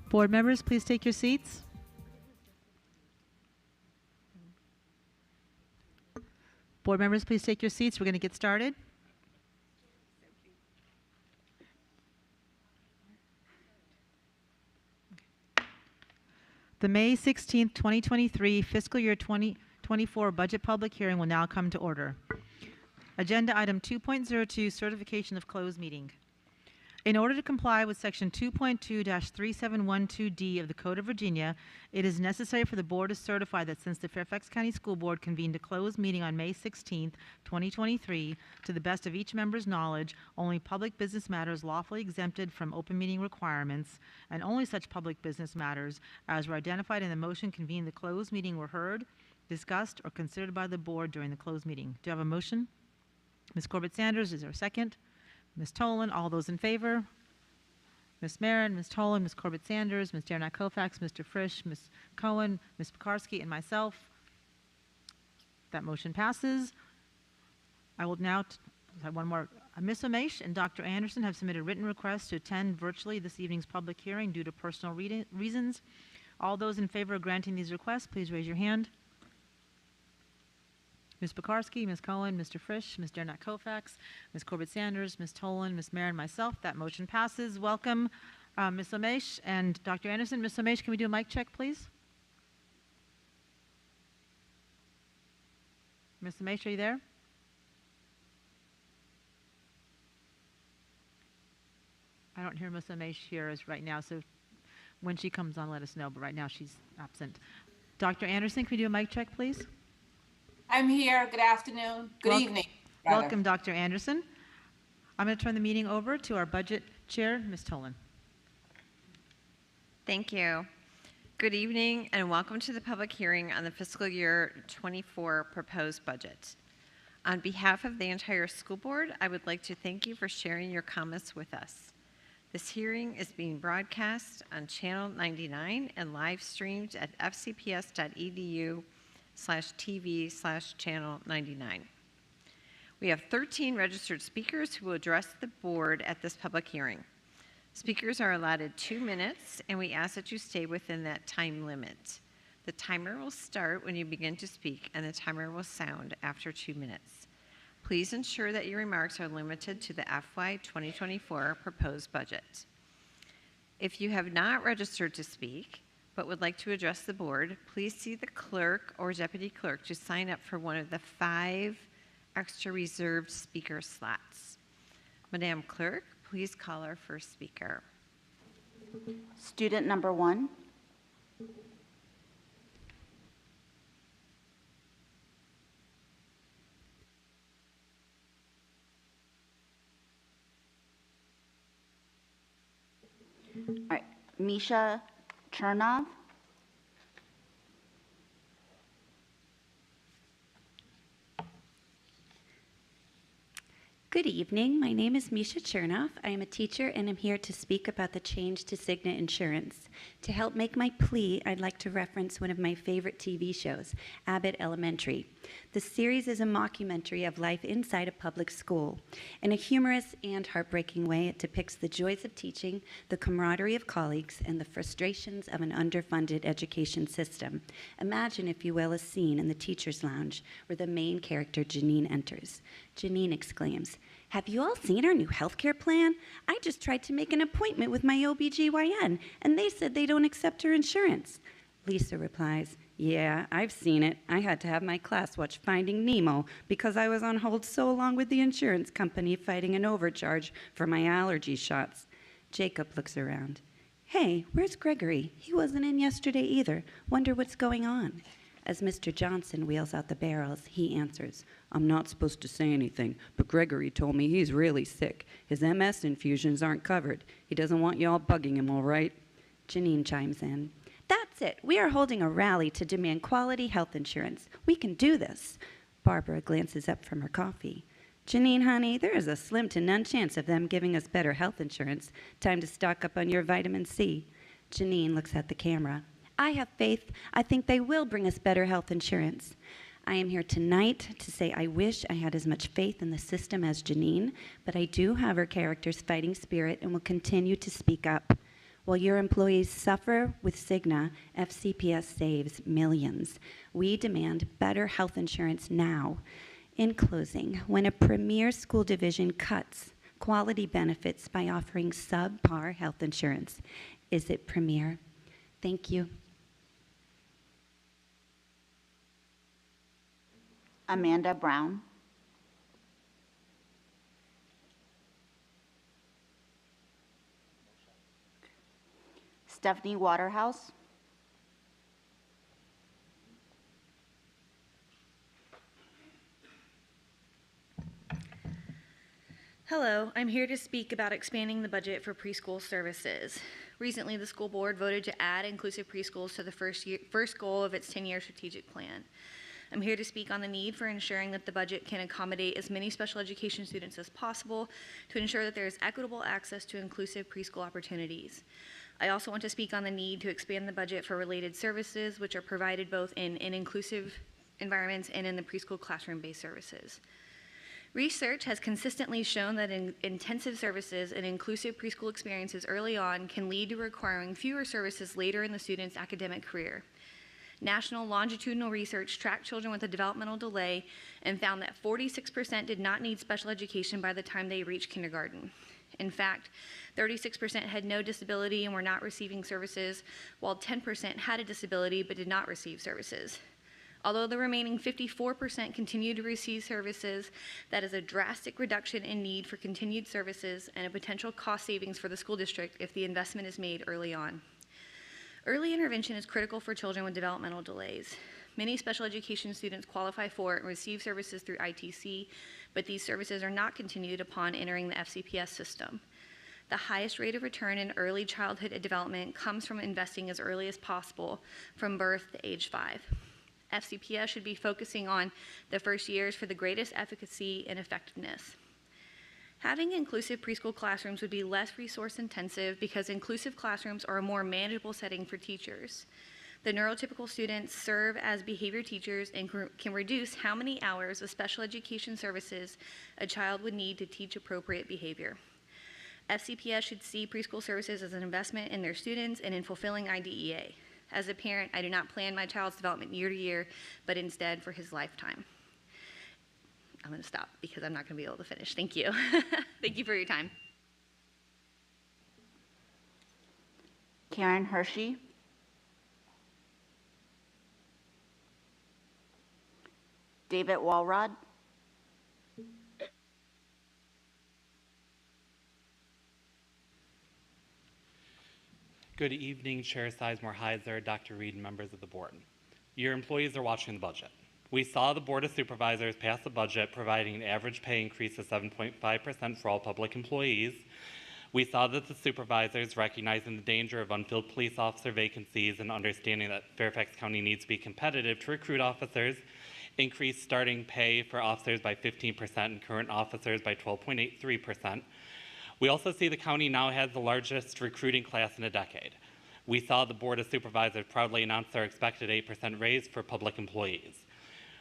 Board members, please take your seats. Board members, please take your seats. We're going to get started. The May 16th, 2023 fiscal year 2024 budget public hearing will now come to order. Agenda item 2.02, certification of closed meeting. In order to comply with section 2.2-3712D of the Code of Virginia, it is necessary for the board to certify that since the Fairfax County School Board convened a closed meeting on May 16th, 2023, to the best of each member's knowledge, only public business matters lawfully exempted from open meeting requirements, and only such public business matters as were identified in the motion convened the closed meeting were heard, discussed, or considered by the board during the closed meeting. Do you have a motion? Ms. Corbett Sanders, is there a second? Ms. Tolan, all those in favor? Ms. Marin, Ms. Tolan, Ms. Corbett Sanders, Ms. Derenak Kofax, Mr. Frisch, Ms. Cohen, Ms. Pekarsky, and myself. That motion passes. I will now have one more. Ms. Omesh and Dr. Anderson have submitted written requests to attend virtually this evening's public hearing due to personal reasons. All those in favor of granting these requests, please raise your hand. Ms. Pekarsky, Ms. Cohen, Mr. Frisch, Ms. Derenak Kofax, Ms. Corbett Sanders, Ms. Tolan, Ms. Marin, myself. That motion passes. Welcome, Ms. Omesh and Dr. Anderson. Ms. Omesh, can we do a mic check, please? Ms. Omesh, are you there? I don't hear Ms. Omesh here as right now, so when she comes on, let us know, but right now she's absent. Dr. Anderson, can we do a mic check, please? I'm here. Good afternoon. Good evening. Welcome, Dr. Anderson. I'm going to turn the meeting over to our budget chair, Ms. Tolan. Thank you. Good evening and welcome to the public hearing on the fiscal year 24 proposed budget. On behalf of the entire school board, I would like to thank you for sharing your comments with us. This hearing is being broadcast on channel 99 and live streamed at fcps.edu/TV/channel 99. We have 13 registered speakers who will address the board at this public hearing. Speakers are allotted 2 minutes, and we ask that you stay within that time limit. The timer will start when you begin to speak, and the timer will sound after 2 minutes. Please ensure that your remarks are limited to the FY 2024 proposed budget. If you have not registered to speak, but would like to address the board, please see the clerk or deputy clerk to sign up for one of the 5 extra reserved speaker slots. Madam Clerk, please call our first speaker. Student number 1. All right, Misha Chernov. Good evening. My name is Misha Chernov. I am a teacher and am here to speak about the change to Cigna Insurance. To help make my plea, I'd like to reference one of my favorite TV shows, Abbott Elementary. The series is a mockumentary of life inside a public school. In a humorous and heartbreaking way, it depicts the joys of teaching, the camaraderie of colleagues, and the frustrations of an underfunded education system. Imagine, if you will, a scene in the teacher's lounge where the main character, Janine, enters. Janine exclaims, "Have you all seen our new healthcare plan? I just tried to make an appointment with my OBGYN, and they said they don't accept her insurance." Lisa replies, "Yeah, I've seen it. I had to have my class watch Finding Nemo because I was on hold so long with the insurance company fighting an overcharge for my allergy shots." Jacob looks around. "Hey, where's Gregory? He wasn't in yesterday either. Wonder what's going on." As Mr. Johnson wheels out the barrels, he answers, "I'm not supposed to say anything, but Gregory told me he's really sick. His MS infusions aren't covered. He doesn't want you all bugging him, all right?" Janine chimes in, "That's it. We are holding a rally to demand quality health insurance. We can do this." Barbara glances up from her coffee. "Janine, honey, there is a slim to none chance of them giving us better health insurance. Time to stock up on your vitamin C." Janine looks at the camera. "I have faith. I think they will bring us better health insurance." I am here tonight to say I wish I had as much faith in the system as Janine, but I do have her character's fighting spirit and will continue to speak up. While your employees suffer with Cigna, FCPS saves millions. We demand better health insurance now. In closing, when a premier school division cuts quality benefits by offering subpar health insurance, is it premier? Thank you. Amanda Brown. Stephanie Waterhouse. Hello, I'm here to speak about expanding the budget for preschool services. Recently, the school board voted to add inclusive preschools to the first goal of its 10-year strategic plan. I'm here to speak on the need for ensuring that the budget can accommodate as many special education students as possible to ensure that there is equitable access to inclusive preschool opportunities. I also want to speak on the need to expand the budget for related services, which are provided both in inclusive environments and in the preschool classroom-based services. Research has consistently shown that intensive services and inclusive preschool experiences early on can lead to requiring fewer services later in the student's academic career. National longitudinal research tracked children with a developmental delay and found that 46% did not need special education by the time they reached kindergarten. In fact, 36% had no disability and were not receiving services, while 10% had a disability but did not receive services. Although the remaining 54% continue to receive services, that is a drastic reduction in need for continued services and a potential cost savings for the school district if the investment is made early on. Early intervention is critical for children with developmental delays. Many special education students qualify for and receive services through ITC, but these services are not continued upon entering the FCPS system. The highest rate of return in early childhood development comes from investing as early as possible, from birth to age 5. FCPS should be focusing on the first years for the greatest efficacy and effectiveness. Having inclusive preschool classrooms would be less resource intensive because inclusive classrooms are a more manageable setting for teachers. The neurotypical students serve as behavior teachers and can reduce how many hours of special education services a child would need to teach appropriate behavior. FCPS should see preschool services as an investment in their students and in fulfilling IDEA. As a parent, I do not plan my child's development year to year, but instead for his lifetime. I'm going to stop because I'm not going to be able to finish. Thank you. Thank you for your time. Karen Hershey. David Walrod. Good evening, Chair Sizemore Heiser, Dr. Reed, and members of the board. Your employees are watching the budget. We saw the Board of Supervisors pass a budget providing an average pay increase of 7.5% for all public employees. We saw that the supervisors, recognizing the danger of unfilled police officer vacancies and understanding that Fairfax County needs to be competitive to recruit officers, increased starting pay for officers by 15% and current officers by 12.83%. We also see the county now has the largest recruiting class in a decade. We saw the Board of Supervisors proudly announce their expected 8% raise for public employees.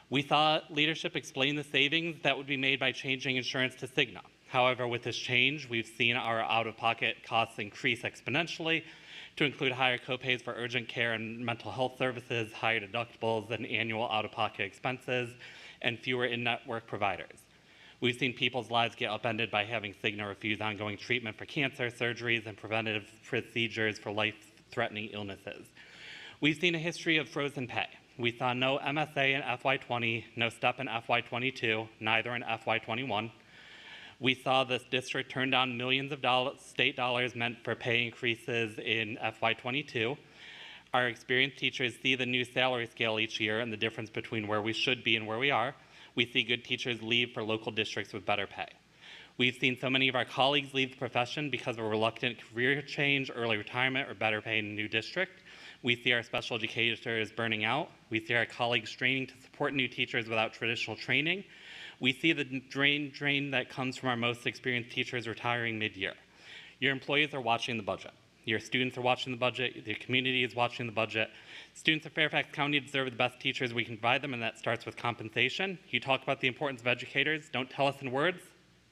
We saw leadership explain the savings that would be made by changing insurance to Cigna. However, with this change, we've seen our out-of-pocket costs increase exponentially to include higher copays for urgent care and mental health services, higher deductibles and annual out-of-pocket expenses, and fewer in-network providers. We've seen people's lives get upended by having Cigna refuse ongoing treatment for cancer, surgeries, and preventative procedures for life-threatening illnesses. We've seen a history of frozen pay. We saw no MSA in FY20, no step in FY22, neither in FY21. We saw this district turn down millions of state dollars meant for pay increases in FY22. Our experienced teachers see the new salary scale each year and the difference between where we should be and where we are. We see good teachers leave for local districts with better pay. We've seen so many of our colleagues leave the profession because of a reluctant career change, early retirement, or better pay in a new district. We see our special educators burning out. We see our colleagues straining to support new teachers without traditional training. We see the drain that comes from our most experienced teachers retiring mid-year. Your employees are watching the budget. Your students are watching the budget. The community is watching the budget. Students of Fairfax County deserve the best teachers we can provide them, and that starts with compensation. You talk about the importance of educators. Don't tell us in words.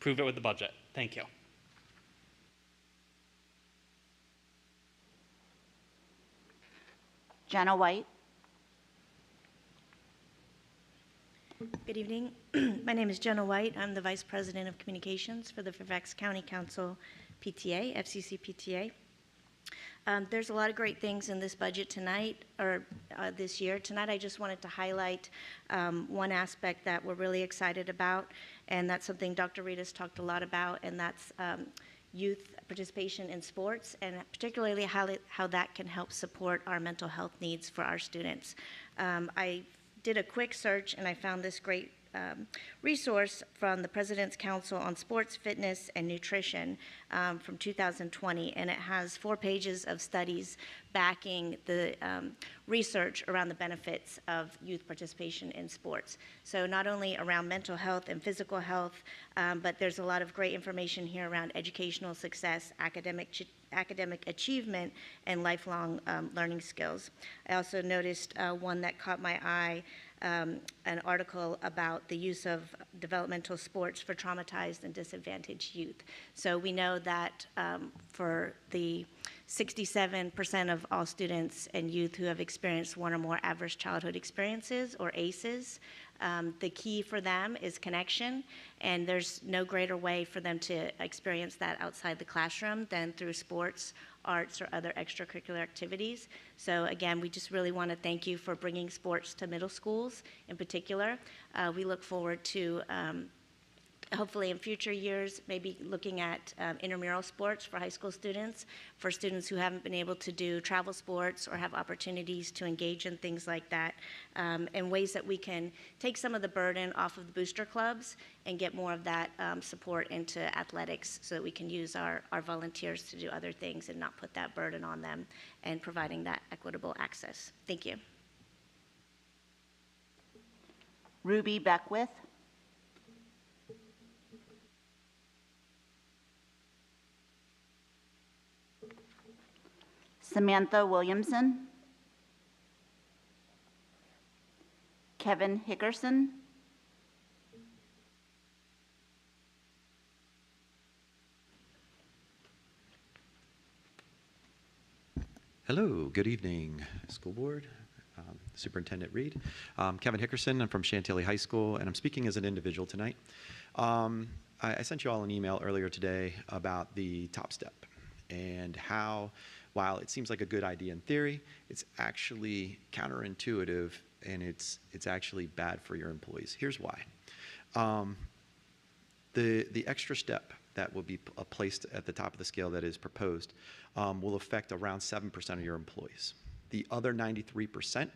Prove it with the budget. Thank you. Jenna White. Good evening. My name is Jenna White. I'm the Vice President of Communications for the Fairfax County Council PTA, FCC PTA. There's a lot of great things in this budget tonight, or this year. Tonight I just wanted to highlight one aspect that we're really excited about, and that's something Dr. Reed has talked a lot about, and that's youth participation in sports, and particularly how that can help support our mental health needs for our students. I did a quick search and I found this great resource from the President's Council on Sports, Fitness, and Nutrition from 2020, and it has 4 pages of studies backing the research around the benefits of youth participation in sports. So not only around mental health and physical health, but there's a lot of great information here around educational success, academic achievement, and lifelong learning skills. I also noticed one that caught my eye, an article about the use of developmental sports for traumatized and disadvantaged youth. So we know that for the 67% of all students and youth who have experienced one or more adverse childhood experiences, or ACEs, the key for them is connection, and there's no greater way for them to experience that outside the classroom than through sports, arts, or other extracurricular activities. So again, we just really want to thank you for bringing sports to middle schools in particular. We look forward to hopefully in future years, maybe looking at intramural sports for high school students, for students who haven't been able to do travel sports or have opportunities to engage in things like that, and ways that we can take some of the burden off of the booster clubs and get more of that support into athletics so that we can use our volunteers to do other things and not put that burden on them, and providing that equitable access. Thank you. Ruby Beckwith. Samantha Williamson. Kevin Hickerson. Hello, good evening, School Board, Superintendent Reed. Kevin Hickerson, I'm from Chantilly High School, and I'm speaking as an individual tonight. I sent you all an email earlier today about the top step and how, while it seems like a good idea in theory, it's actually counterintuitive, and it's actually bad for your employees. Here's why. The extra step that will be placed at the top of the scale that is proposed will affect around 7% of your employees. The other 93%,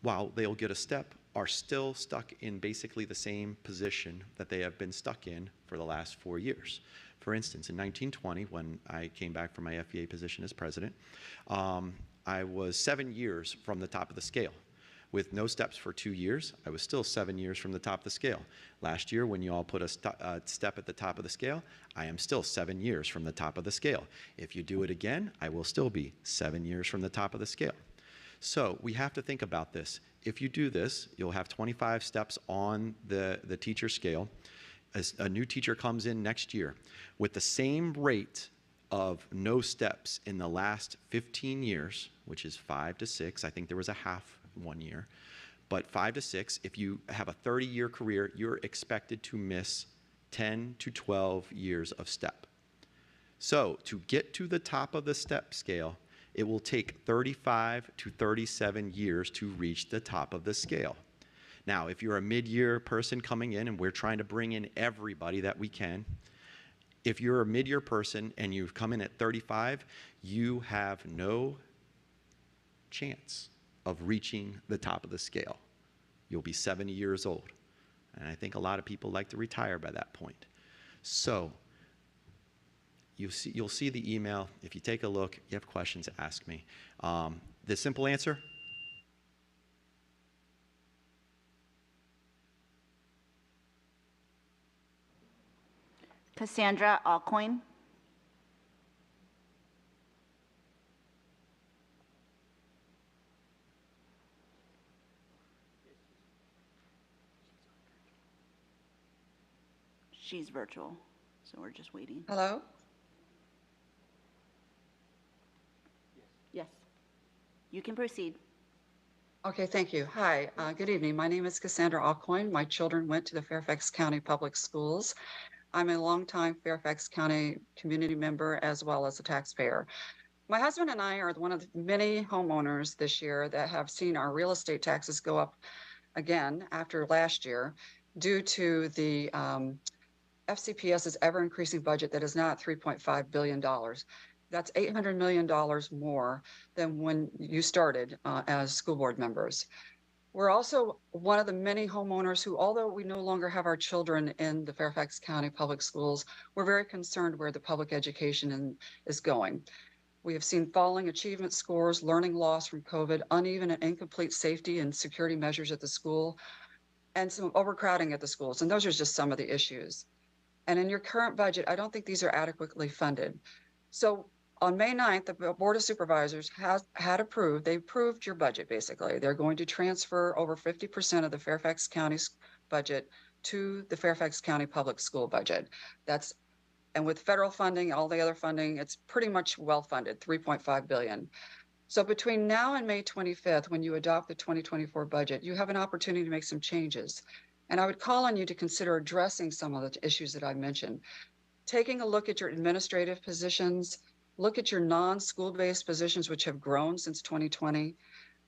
while they'll get a step, are still stuck in basically the same position that they have been stuck in for the last 4 years. For instance, in 1920, when I came back from my FEA position as president, I was 7 years from the top of the scale. With no steps for 2 years, I was still 7 years from the top of the scale. Last year, when you all put a step at the top of the scale, I am still 7 years from the top of the scale. If you do it again, I will still be 7 years from the top of the scale. So we have to think about this. If you do this, you'll have 25 steps on the teacher scale. As a new teacher comes in next year with the same rate of no steps in the last 15 years, which is 5 to 6, I think there was a half 1 year, but 5 to 6, if you have a 30-year career, you're expected to miss 10 to 12 years of step. So to get to the top of the step scale, it will take 35 to 37 years to reach the top of the scale. Now, if you're a mid-year person coming in, and we're trying to bring in everybody that we can, if you're a mid-year person and you've come in at 35, you have no chance of reaching the top of the scale. You'll be 70 years old. And I think a lot of people like to retire by that point. So you'll see the email. If you take a look, you have questions, ask me. The simple answer, Cassandra Alcoin. She's virtual, so we're just waiting. Hello? Yes. You can proceed. Okay, thank you. Hi, good evening. My name is Cassandra Alcoin. My children went to the Fairfax County Public Schools. I'm a longtime Fairfax County community member as well as a taxpayer. My husband and I are one of the many homeowners this year that have seen our real estate taxes go up again after last year due to the FCPS's ever-increasing budget that is now at $3.5 billion. That's $800 million more than when you started as school board members. We're also one of the many homeowners who, although we no longer have our children in the Fairfax County Public Schools, we're very concerned where the public education is going. We have seen falling achievement scores, learning loss from COVID, uneven and incomplete safety and security measures at the school, and some overcrowding at the schools. And those are just some of the issues. And in your current budget, I don't think these are adequately funded. So on May 9th, the Board of Supervisors they approved your budget, basically. They're going to transfer over 50% of the Fairfax County's budget to the Fairfax County Public School budget. And with federal funding, all the other funding, it's pretty much well-funded, $3.5 billion. So between now and May 25th, when you adopt the 2024 budget, you have an opportunity to make some changes. And I would call on you to consider addressing some of the issues that I mentioned. Taking a look at your administrative positions, look at your non-school-based positions, which have grown since 2020.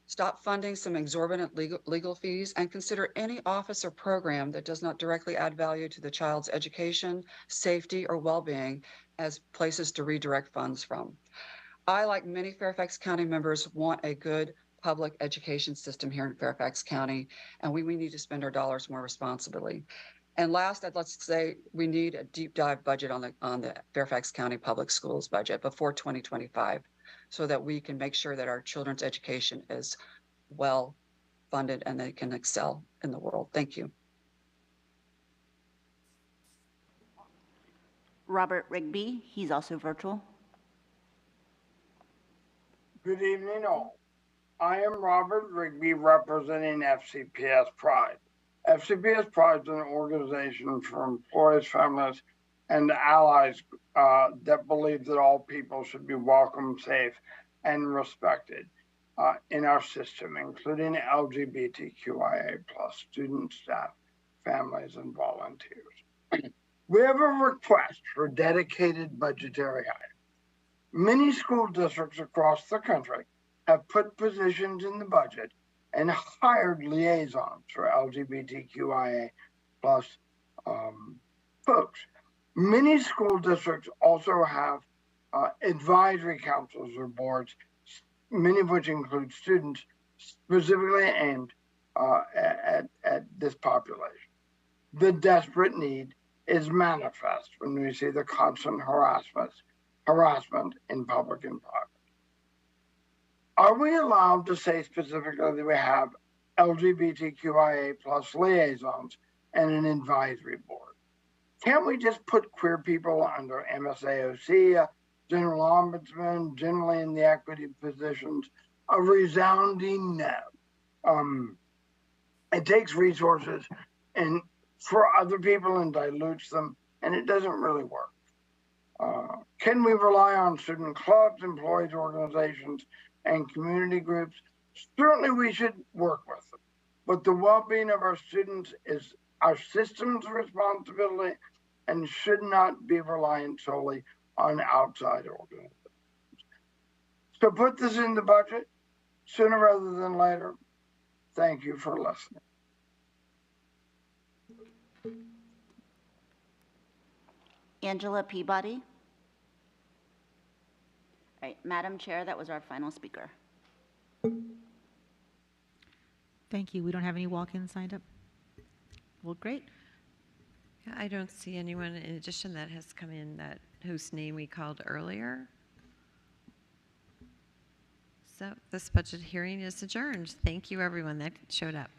Stop funding some exorbitant legal fees and consider any office or program that does not directly add value to the child's education, safety, or well-being as places to redirect funds from. I, like many Fairfax County members, want a good public education system here in Fairfax County, and we need to spend our dollars more responsibly. And last, I'd like to say we need a deep dive budget on the Fairfax County Public Schools budget before 2025, so that we can make sure that our children's education is well funded and they can excel in the world. Thank you. Robert Rigby, he's also virtual. Good evening, all. I am Robert Rigby, representing FCPS Pride. FCPS Pride is an organization for employees, families, and allies that believe that all people should be welcome, safe, and respected in our system, including LGBTQIA+ students, staff, families, and volunteers. We have a request for dedicated budgetary items. Many school districts across the country have put positions in the budget and hired liaisons for LGBTQIA+ folks. Many school districts also have advisory councils or boards, many of which include students, specifically aimed at this population. The desperate need is manifest when we see the constant harassment in public and private. Are we allowed to say specifically that we have LGBTQIA+ liaisons and an advisory board? Can't we just put queer people under MSAOC, General Ombudsman, generally in the equity positions? A resounding no. It takes resources and for other people and dilutes them, and it doesn't really work. Can we rely on student clubs, employees organizations, and community groups? Certainly we should work with them, but the well-being of our students is our system's responsibility and should not be reliant solely on outside organizations. So put this in the budget sooner rather than later. Thank you for listening. Angela Peabody. All right, Madam Chair, that was our final speaker. Thank you. We don't have any walk-ins signed up. Well, great. Yeah, I don't see anyone in addition that has come in whose name we called earlier. So this budget hearing is adjourned. Thank you, everyone that showed up.